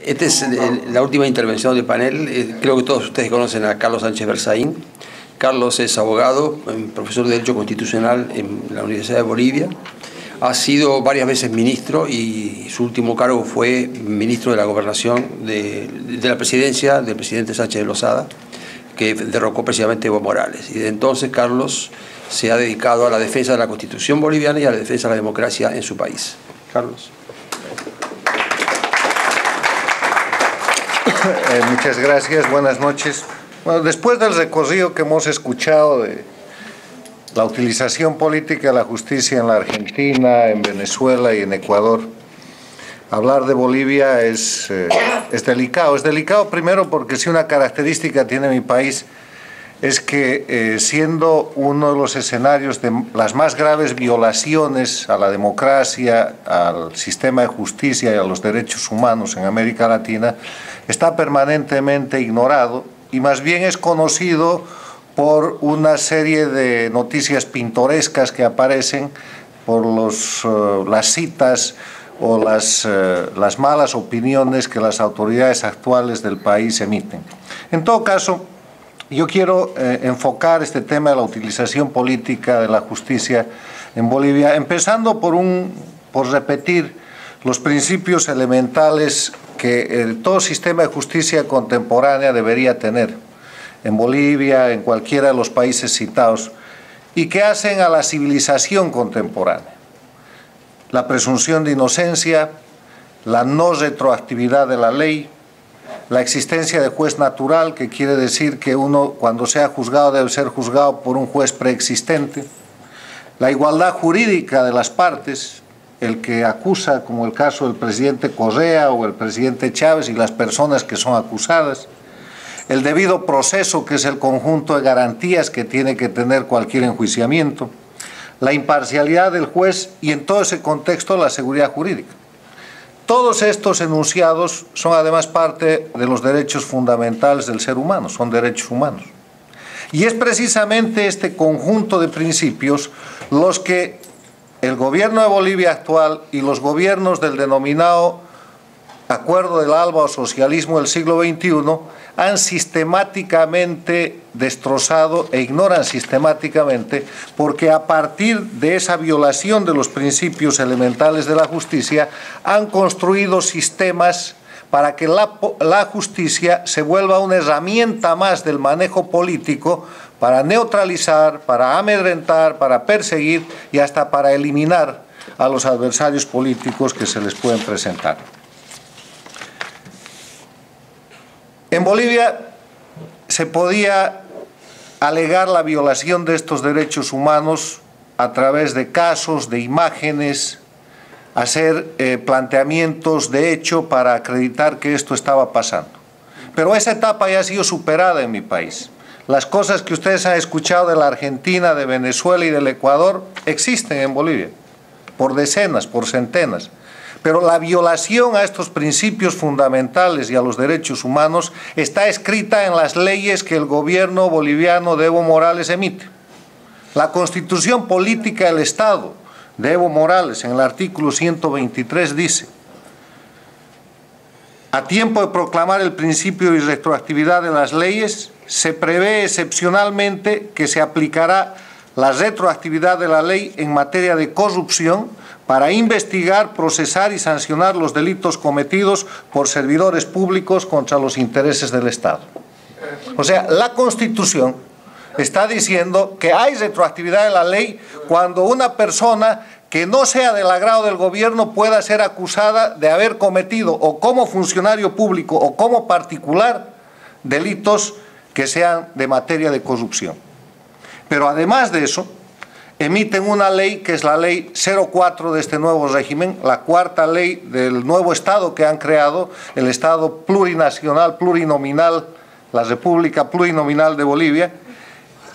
Esta es la última intervención del panel. Creo que todos ustedes conocen a Carlos Sánchez Berzaín. Carlos es abogado, profesor de Derecho Constitucional en la Universidad de Bolivia. Ha sido varias veces ministro y su último cargo fue ministro de la Gobernación de la presidencia del presidente Sánchez de Lozada, que derrocó precisamente Evo Morales. Y desde entonces Carlos se ha dedicado a la defensa de la Constitución boliviana y a la defensa de la democracia en su país. Carlos. Muchas gracias, buenas noches. Bueno, después del recorrido que hemos escuchado de la utilización política de la justicia en la Argentina, en Venezuela y en Ecuador, hablar de Bolivia es delicado. Es delicado primero porque si una característica tiene mi país es que siendo uno de los escenarios de las más graves violaciones a la democracia, al sistema de justicia y a los derechos humanos en América Latina, está permanentemente ignorado y más bien es conocido por una serie de noticias pintorescas que aparecen por las citas o las malas opiniones que las autoridades actuales del país emiten. En todo caso, yo quiero enfocar este tema de la utilización política de la justicia en Bolivia, empezando por repetir los principios elementales que todo sistema de justicia contemporánea debería tener en Bolivia, en cualquiera de los países citados, y que hacen a la civilización contemporánea. La presunción de inocencia, la no retroactividad de la ley, la existencia de juez natural, que quiere decir que uno cuando sea juzgado debe ser juzgado por un juez preexistente, la igualdad jurídica de las partes, el que acusa, como el caso del presidente Correa o el presidente Chávez y las personas que son acusadas, el debido proceso, que es el conjunto de garantías que tiene que tener cualquier enjuiciamiento, la imparcialidad del juez y en todo ese contexto la seguridad jurídica. Todos estos enunciados son además parte de los derechos fundamentales del ser humano, son derechos humanos. Y es precisamente este conjunto de principios los que el gobierno de Bolivia actual y los gobiernos del denominado Acuerdo del ALBA o socialismo del siglo XXI han sistemáticamente destrozado e ignoran sistemáticamente, porque a partir de esa violación de los principios elementales de la justicia han construido sistemas para que la justicia se vuelva una herramienta más del manejo político para neutralizar, para amedrentar, para perseguir y hasta para eliminar a los adversarios políticos que se les pueden presentar. En Bolivia se podía alegar la violación de estos derechos humanos a través de casos, de imágenes, hacer planteamientos de hecho para acreditar que esto estaba pasando. Pero esa etapa ya ha sido superada en mi país. Las cosas que ustedes han escuchado de la Argentina, de Venezuela y del Ecuador existen en Bolivia, por decenas, por centenas. Pero la violación a estos principios fundamentales y a los derechos humanos está escrita en las leyes que el gobierno boliviano de Evo Morales emite. La Constitución Política del Estado de Evo Morales, en el artículo 123, dice: a tiempo de proclamar el principio de retroactividad de las leyes, se prevé excepcionalmente que se aplicará la retroactividad de la ley en materia de corrupción para investigar, procesar y sancionar los delitos cometidos por servidores públicos contra los intereses del Estado. O sea, la Constitución está diciendo que hay retroactividad de la ley cuando una persona que no sea del agrado del gobierno pueda ser acusada de haber cometido o como funcionario público o como particular delitos que sean de materia de corrupción. Pero además de eso, emiten una ley que es la ley 04 de este nuevo régimen, la cuarta ley del nuevo Estado que han creado, el Estado plurinacional, plurinominal, la República Plurinominal de Bolivia,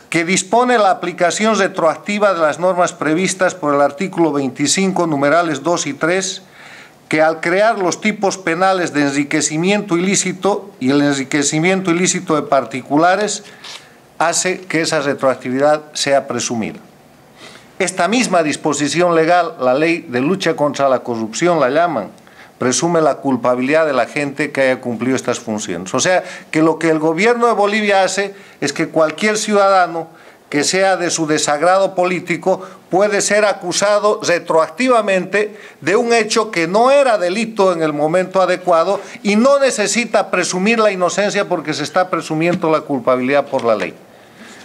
que dispone la aplicación retroactiva de las normas previstas por el artículo 25, numerales 2 y 3, que al crear los tipos penales de enriquecimiento ilícito y el enriquecimiento ilícito de particulares, hace que esa retroactividad sea presumida. Esta misma disposición legal, la ley de lucha contra la corrupción la llaman, presume la culpabilidad de la gente que haya cumplido estas funciones. O sea, que lo que el gobierno de Bolivia hace es que cualquier ciudadano que sea de su desagrado político puede ser acusado retroactivamente de un hecho que no era delito en el momento adecuado y no necesita presumir la inocencia porque se está presumiendo la culpabilidad por la ley.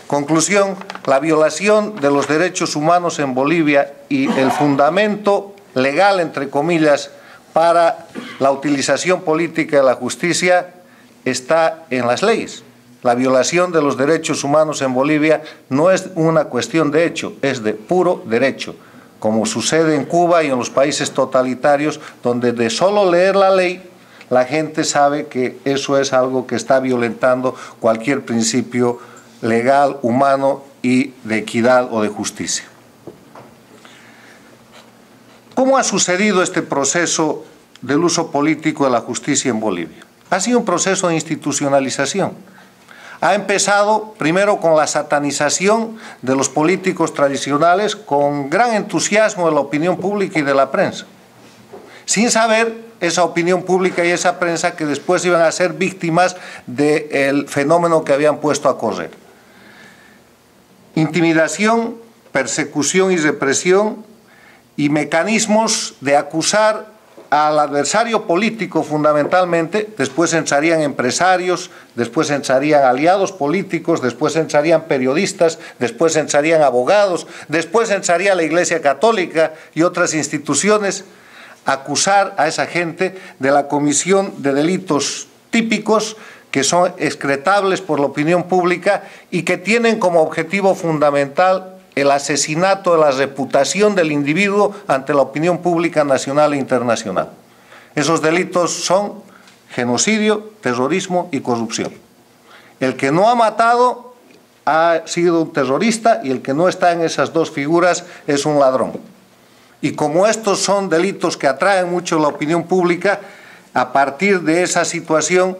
Conclusión, la violación de los derechos humanos en Bolivia y el fundamento legal, entre comillas, para la utilización política de la justicia está en las leyes. La violación de los derechos humanos en Bolivia no es una cuestión de hecho, es de puro derecho, como sucede en Cuba y en los países totalitarios, donde de solo leer la ley, la gente sabe que eso es algo que está violentando cualquier principio legal, humano y de equidad o de justicia. ¿Cómo ha sucedido este proceso del uso político de la justicia en Bolivia? Ha sido un proceso de institucionalización. Ha empezado primero con la satanización de los políticos tradicionales con gran entusiasmo de la opinión pública y de la prensa, sin saber esa opinión pública y esa prensa que después iban a ser víctimas del fenómeno que habían puesto a correr. Intimidación, persecución y represión y mecanismos de acusar al adversario político fundamentalmente, después entrarían empresarios, después entrarían aliados políticos, después entrarían periodistas, después entrarían abogados, después entraría la Iglesia Católica y otras instituciones, acusar a esa gente de la comisión de delitos típicos que son excretables por la opinión pública y que tienen como objetivo fundamental el asesinato de la reputación del individuo ante la opinión pública nacional e internacional. Esos delitos son genocidio, terrorismo y corrupción. El que no ha matado ha sido un terrorista y el que no está en esas dos figuras es un ladrón. Y como estos son delitos que atraen mucho la opinión pública, a partir de esa situación,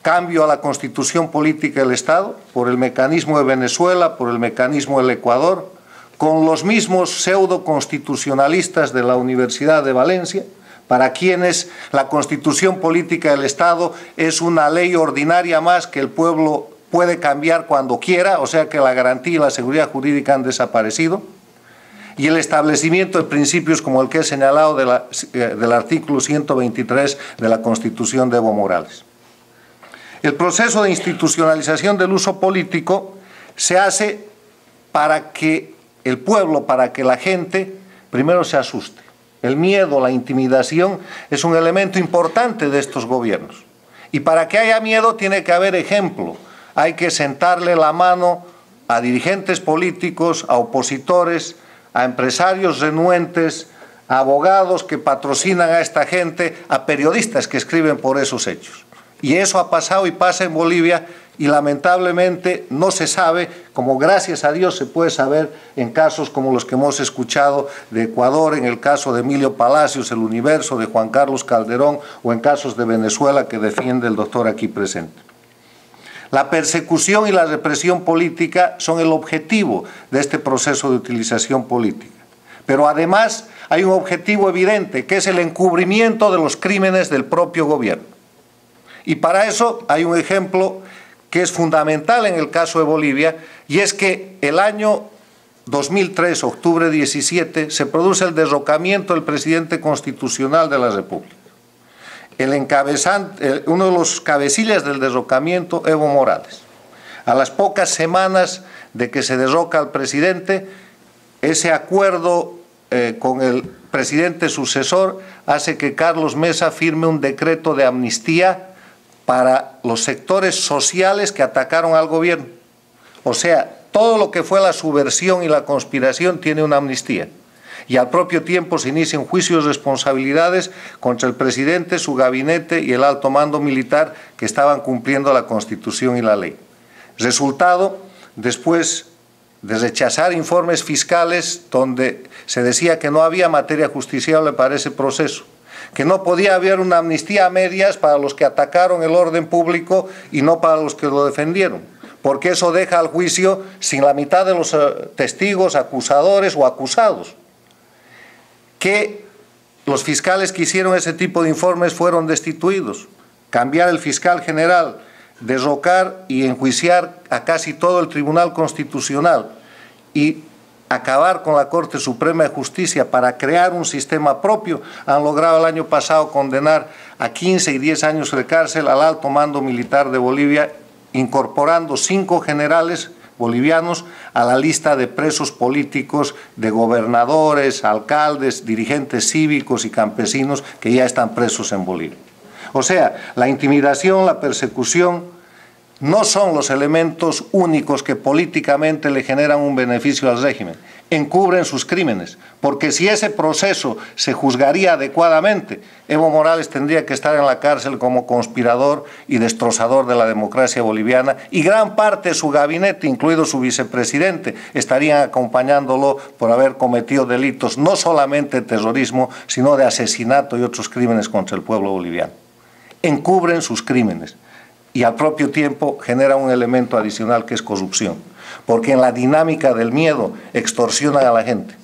cambio a la constitución política del Estado, por el mecanismo de Venezuela, por el mecanismo del Ecuador, con los mismos pseudo-constitucionalistas de la Universidad de Valencia, para quienes la constitución política del Estado es una ley ordinaria más que el pueblo puede cambiar cuando quiera, o sea que la garantía y la seguridad jurídica han desaparecido, y el establecimiento de principios como el que he señalado del artículo 123 de la Constitución de Evo Morales. El proceso de institucionalización del uso político se hace para que el pueblo, para que la gente primero se asuste. El miedo, la intimidación es un elemento importante de estos gobiernos. Y para que haya miedo tiene que haber ejemplo. Hay que sentarle la mano a dirigentes políticos, a opositores, a empresarios renuentes, a abogados que patrocinan a esta gente, a periodistas que escriben por esos hechos. Y eso ha pasado y pasa en Bolivia y lamentablemente no se sabe, como gracias a Dios se puede saber en casos como los que hemos escuchado de Ecuador, en el caso de Emilio Palacios, El Universo, de Juan Carlos Calderón, o en casos de Venezuela que defiende el doctor aquí presente. La persecución y la represión política son el objetivo de este proceso de utilización política. Pero además hay un objetivo evidente, que es el encubrimiento de los crímenes del propio gobierno. Y para eso hay un ejemplo que es fundamental en el caso de Bolivia, y es que el año 2003, octubre 17, se produce el derrocamiento del presidente constitucional de la República. Uno de los cabecillas del derrocamiento, Evo Morales. A las pocas semanas de que se derroca al presidente, ese acuerdo con el presidente sucesor hace que Carlos Mesa firme un decreto de amnistía para los sectores sociales que atacaron al gobierno. O sea, todo lo que fue la subversión y la conspiración tiene una amnistía. Y al propio tiempo se inician juicios de responsabilidades contra el presidente, su gabinete y el alto mando militar que estaban cumpliendo la Constitución y la ley. Resultado, después de rechazar informes fiscales donde se decía que no había materia justiciable para ese proceso, que no podía haber una amnistía a medias para los que atacaron el orden público y no para los que lo defendieron, porque eso deja al juicio sin la mitad de los testigos, acusadores o acusados, que los fiscales que hicieron ese tipo de informes fueron destituidos. Cambiar el fiscal general, derrocar y enjuiciar a casi todo el Tribunal Constitucional y acabar con la Corte Suprema de Justicia para crear un sistema propio, han logrado el año pasado condenar a 15 y 10 años de cárcel al alto mando militar de Bolivia, incorporando 5 generales bolivianos a la lista de presos políticos de gobernadores, alcaldes, dirigentes cívicos y campesinos que ya están presos en Bolivia. O sea, la intimidación, la persecución no son los elementos únicos que políticamente le generan un beneficio al régimen, encubren sus crímenes, porque si ese proceso se juzgaría adecuadamente, Evo Morales tendría que estar en la cárcel como conspirador y destrozador de la democracia boliviana, y gran parte de su gabinete, incluido su vicepresidente, estarían acompañándolo por haber cometido delitos no solamente de terrorismo, sino de asesinato y otros crímenes contra el pueblo boliviano. Encubren sus crímenes y al propio tiempo genera un elemento adicional que es corrupción, porque en la dinámica del miedo extorsionan a la gente.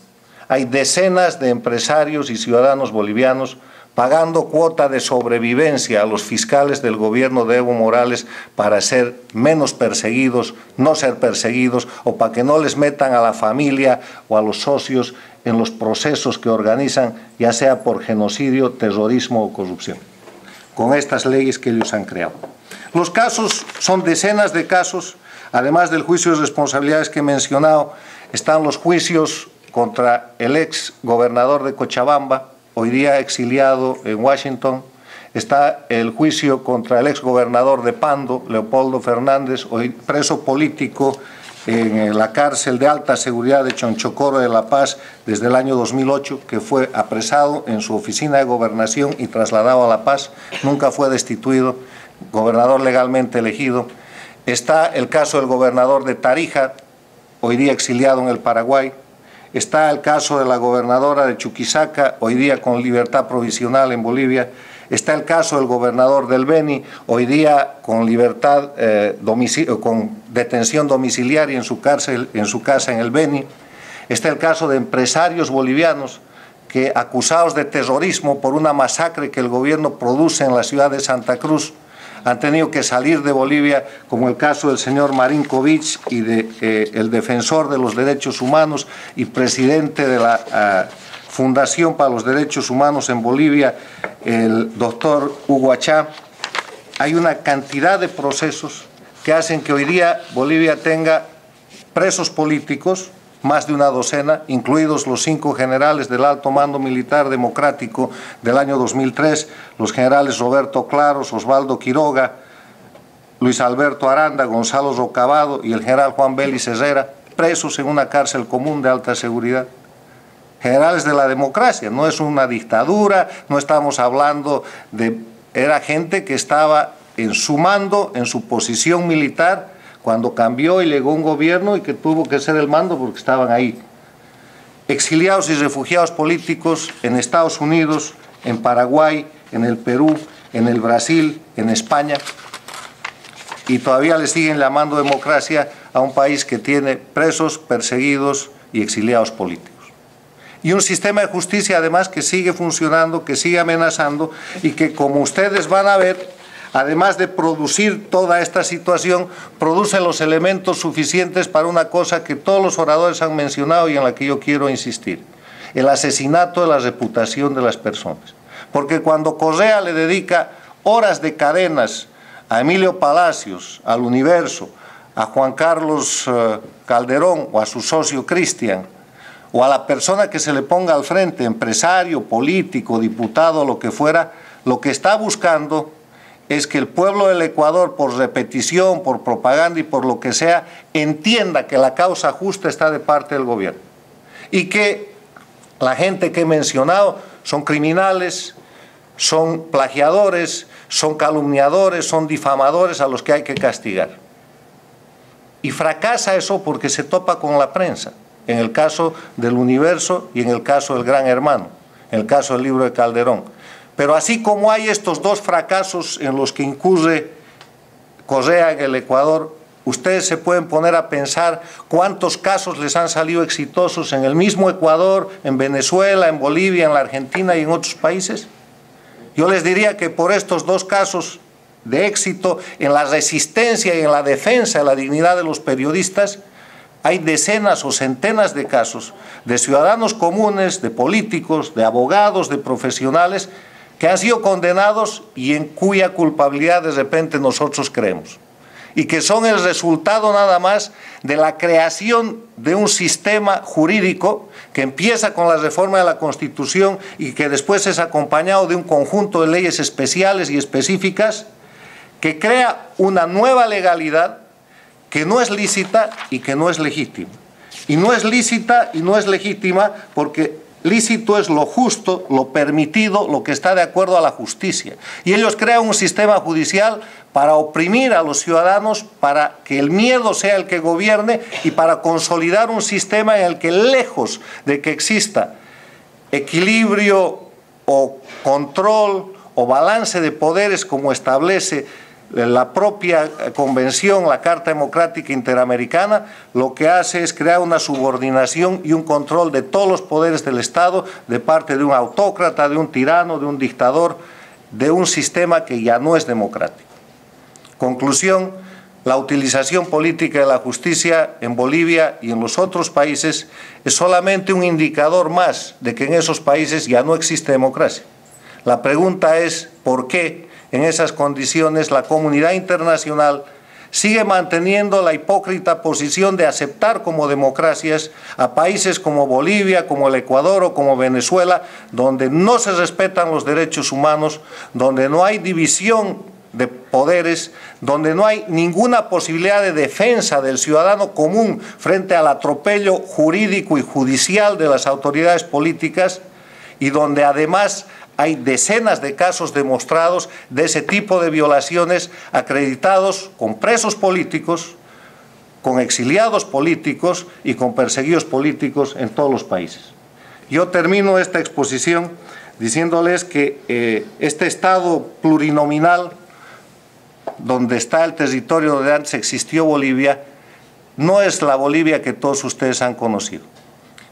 Hay decenas de empresarios y ciudadanos bolivianos pagando cuota de sobrevivencia a los fiscales del gobierno de Evo Morales para ser menos perseguidos, no ser perseguidos, o para que no les metan a la familia o a los socios en los procesos que organizan, ya sea por genocidio, terrorismo o corrupción, con estas leyes que ellos han creado. Los casos son decenas de casos, además del juicio de responsabilidades que he mencionado, están los juicios contra el ex gobernador de Cochabamba, hoy día exiliado en Washington, está el juicio contra el ex gobernador de Pando, Leopoldo Fernández, hoy preso político en la cárcel de alta seguridad de Chonchocoro de La Paz desde el año 2008, que fue apresado en su oficina de gobernación y trasladado a La Paz, nunca fue destituido, gobernador legalmente elegido. Está el caso del gobernador de Tarija, hoy día exiliado en el Paraguay. Está el caso de la gobernadora de Chuquisaca, hoy día con libertad provisional en Bolivia. Está el caso del gobernador del Beni, hoy día con libertad, con detención domiciliaria en su casa en el Beni. Está el caso de empresarios bolivianos que, acusados de terrorismo por una masacre que el gobierno produce en la ciudad de Santa Cruz, han tenido que salir de Bolivia, como el caso del señor Marinkovic y el defensor de los derechos humanos y presidente de la Fundación para los Derechos Humanos en Bolivia, el doctor Hugo Achá. Hay una cantidad de procesos que hacen que hoy día Bolivia tenga presos políticos, más de una docena, incluidos los 5 generales del alto mando militar democrático del año 2003, los generales Roberto Claros, Osvaldo Quiroga, Luis Alberto Aranda, Gonzalo Rocabado y el general Juan Belis Herrera, presos en una cárcel común de alta seguridad. Generales de la democracia, no es una dictadura, no estamos hablando de... Era gente que estaba en su mando, en su posición militar, cuando cambió y llegó un gobierno y que tuvo que ser el mando porque estaban ahí. Exiliados y refugiados políticos en Estados Unidos, en Paraguay, en el Perú, en el Brasil, en España, y todavía le siguen llamando democracia a un país que tiene presos, perseguidos y exiliados políticos. Y un sistema de justicia además que sigue funcionando, que sigue amenazando y que, como ustedes van a ver, además de producir toda esta situación, produce los elementos suficientes para una cosa que todos los oradores han mencionado y en la que yo quiero insistir: el asesinato de la reputación de las personas. Porque cuando Correa le dedica horas de cadenas a Emilio Palacios, al Universo, a Juan Carlos Calderón o a su socio Cristian, o a la persona que se le ponga al frente, empresario, político, diputado, lo que fuera, lo que está buscando es que el pueblo del Ecuador, por repetición, por propaganda y por lo que sea, entienda que la causa justa está de parte del gobierno y que la gente que he mencionado son criminales, son plagiadores, son calumniadores, son difamadores a los que hay que castigar. Y fracasa eso porque se topa con la prensa, en el caso del Universo y en el caso del Gran Hermano, en el caso del libro de Calderón. Pero así como hay estos 2 fracasos en los que incurre Correa en el Ecuador, ustedes se pueden poner a pensar cuántos casos les han salido exitosos en el mismo Ecuador, en Venezuela, en Bolivia, en la Argentina y en otros países. Yo les diría que por estos dos casos de éxito en la resistencia y en la defensa de la dignidad de los periodistas, hay decenas o centenas de casos de ciudadanos comunes, de políticos, de abogados, de profesionales que han sido condenados y en cuya culpabilidad de repente nosotros creemos, y que son el resultado nada más de la creación de un sistema jurídico que empieza con la reforma de la Constitución y que después es acompañado de un conjunto de leyes especiales y específicas que crea una nueva legalidad que no es lícita y que no es legítima. Y no es lícita y no es legítima porque lícito es lo justo, lo permitido, lo que está de acuerdo a la justicia. Y ellos crean un sistema judicial para oprimir a los ciudadanos, para que el miedo sea el que gobierne y para consolidar un sistema en el que, lejos de que exista equilibrio o control o balance de poderes como establece la propia convención, la Carta Democrática Interamericana, lo que hace es crear una subordinación y un control de todos los poderes del Estado de parte de un autócrata, de un tirano, de un dictador, de un sistema que ya no es democrático. Conclusión, la utilización política de la justicia en Bolivia y en los otros países es solamente un indicador más de que en esos países ya no existe democracia. La pregunta es ¿por qué en esas condiciones la comunidad internacional sigue manteniendo la hipócrita posición de aceptar como democracias a países como Bolivia, como el Ecuador o como Venezuela, donde no se respetan los derechos humanos, donde no hay división de poderes, donde no hay ninguna posibilidad de defensa del ciudadano común frente al atropello jurídico y judicial de las autoridades políticas y donde además hay decenas de casos demostrados de ese tipo de violaciones acreditados con presos políticos, con exiliados políticos y con perseguidos políticos en todos los países. Yo termino esta exposición diciéndoles que este Estado plurinominal, donde está el territorio donde antes existió Bolivia, no es la Bolivia que todos ustedes han conocido.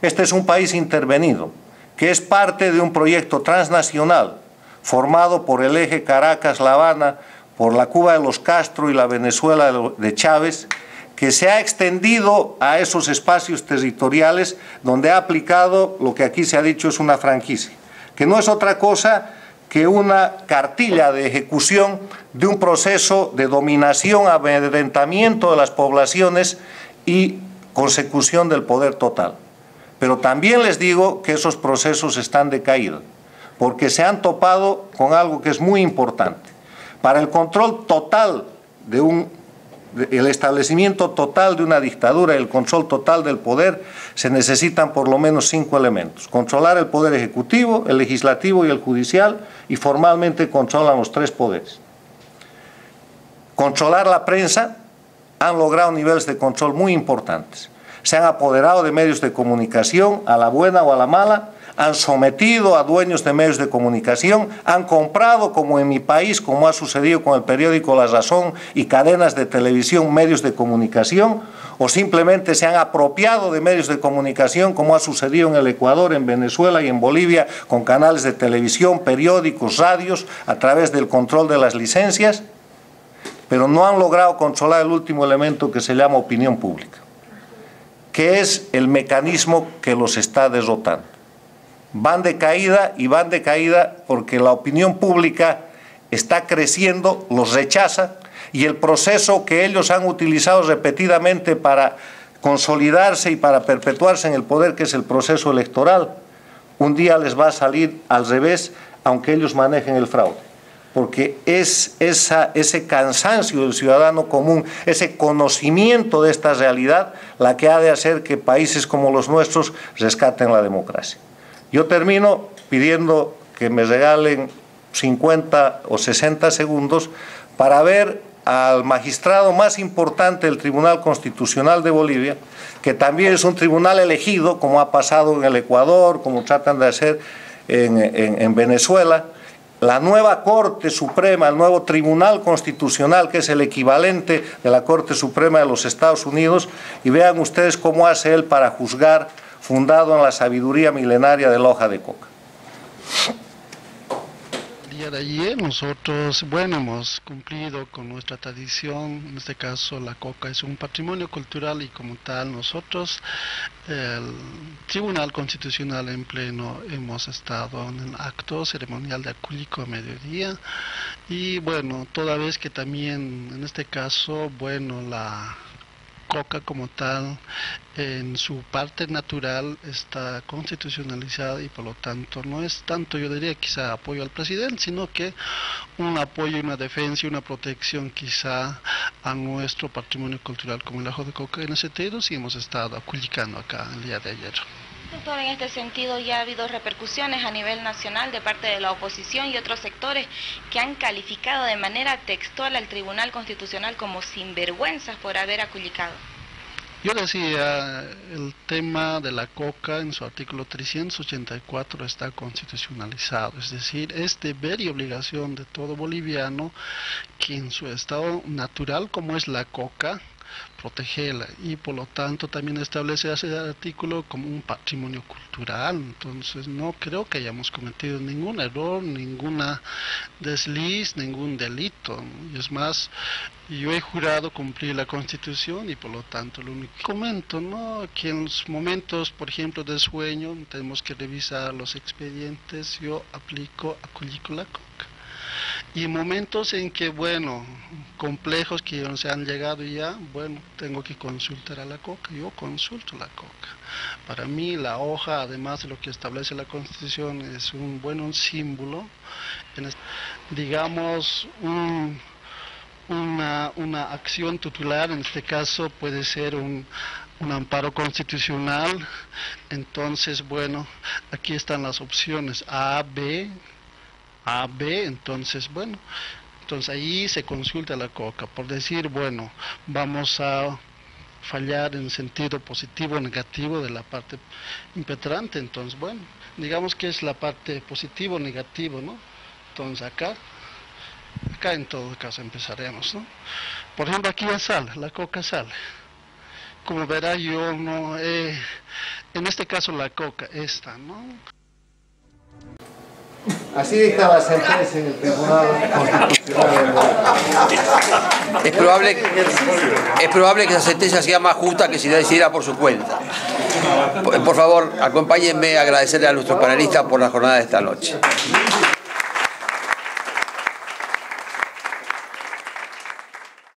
Este es un país intervenido, que es parte de un proyecto transnacional formado por el eje Caracas-La Habana, por la Cuba de los Castro y la Venezuela de Chávez, que se ha extendido a esos espacios territoriales donde ha aplicado lo que aquí se ha dicho es una franquicia, que no es otra cosa que una cartilla de ejecución de un proceso de dominación, amedrentamiento de las poblaciones y consecución del poder total. Pero también les digo que esos procesos están decaídos, porque se han topado con algo que es muy importante. Para el control total el establecimiento total de una dictadura y el control total del poder, se necesitan por lo menos 5 elementos. Controlar el poder ejecutivo, el legislativo y el judicial, y formalmente controlan los 3 poderes. Controlar la prensa, han logrado niveles de control muy importantes. Se han apoderado de medios de comunicación, a la buena o a la mala, han sometido a dueños de medios de comunicación, han comprado, como en mi país, como ha sucedido con el periódico La Razón y cadenas de televisión, medios de comunicación, o simplemente se han apropiado de medios de comunicación, como ha sucedido en el Ecuador, en Venezuela y en Bolivia, con canales de televisión, periódicos, radios, a través del control de las licencias, pero no han logrado controlar el último elemento que se llama opinión pública, que es el mecanismo que los está derrotando. Van de caída y van de caída porque la opinión pública está creciendo, los rechaza, y el proceso que ellos han utilizado repetidamente para consolidarse y para perpetuarse en el poder, que es el proceso electoral, un día les va a salir al revés, aunque ellos manejen el fraude. Porque es ese cansancio del ciudadano común, ese conocimiento de esta realidad, la que ha de hacer que países como los nuestros rescaten la democracia. Yo termino pidiendo que me regalen 50 o 60 segundos para ver al magistrado más importante del Tribunal Constitucional de Bolivia, que también es un tribunal elegido, como ha pasado en el Ecuador, como tratan de hacer en Venezuela, la nueva Corte Suprema, el nuevo Tribunal Constitucional, que es el equivalente de la Corte Suprema de los Estados Unidos, y vean ustedes cómo hace él para juzgar, fundado en la sabiduría milenaria de la hoja de coca. El día de ayer nosotros, bueno, hemos cumplido con nuestra tradición. En este caso la coca es un patrimonio cultural y como tal nosotros, el Tribunal Constitucional en pleno, hemos estado en el acto ceremonial de Acullico a mediodía y bueno, toda vez que también en este caso, bueno, la coca como tal en su parte natural está constitucionalizada y por lo tanto no es tanto, yo diría, quizá apoyo al presidente, sino que un apoyo, una defensa y una protección quizá a nuestro patrimonio cultural como el ajo de coca. En ese sentido sí hemos estado acullicando acá el día de ayer. Doctor, en este sentido ya ha habido repercusiones a nivel nacional de parte de la oposición y otros sectores que han calificado de manera textual al Tribunal Constitucional como sinvergüenzas por haber acullicado. Yo decía, el tema de la coca en su artículo 384 está constitucionalizado, es decir, es deber y obligación de todo boliviano que en su estado natural como es la coca, protegerla y por lo tanto también establece ese artículo como un patrimonio cultural. Entonces no creo que hayamos cometido ningún error, ninguna desliz, ningún delito, y es más, yo he jurado cumplir la Constitución y por lo tanto lo único que comento, ¿no?, que en los momentos, por ejemplo, de sueño tenemos que revisar los expedientes, yo acullico la coca. Y momentos en que, bueno, complejos que no se han llegado ya, bueno, tengo que consultar a la coca, yo consulto la coca. Para mí la hoja, además de lo que establece la Constitución, es un buen símbolo, digamos, una acción tutelar, en este caso puede ser un amparo constitucional. Entonces, bueno, aquí están las opciones A, B, entonces bueno, entonces ahí se consulta la coca por decir, bueno, vamos a fallar en sentido positivo o negativo de la parte impetrante. Entonces bueno, digamos que es la parte positivo o negativo, ¿no? Entonces acá en todo caso empezaremos, ¿no? Por ejemplo, aquí ya sale, la coca sale. Como verá, yo no en este caso la coca esta, ¿no? Así dicta la sentencia en el Tribunal Constitucional. Es probable que esa sentencia sea más justa que si la decidiera por su cuenta. Por favor, acompáñenme a agradecerle a nuestros panelistas por la jornada de esta noche.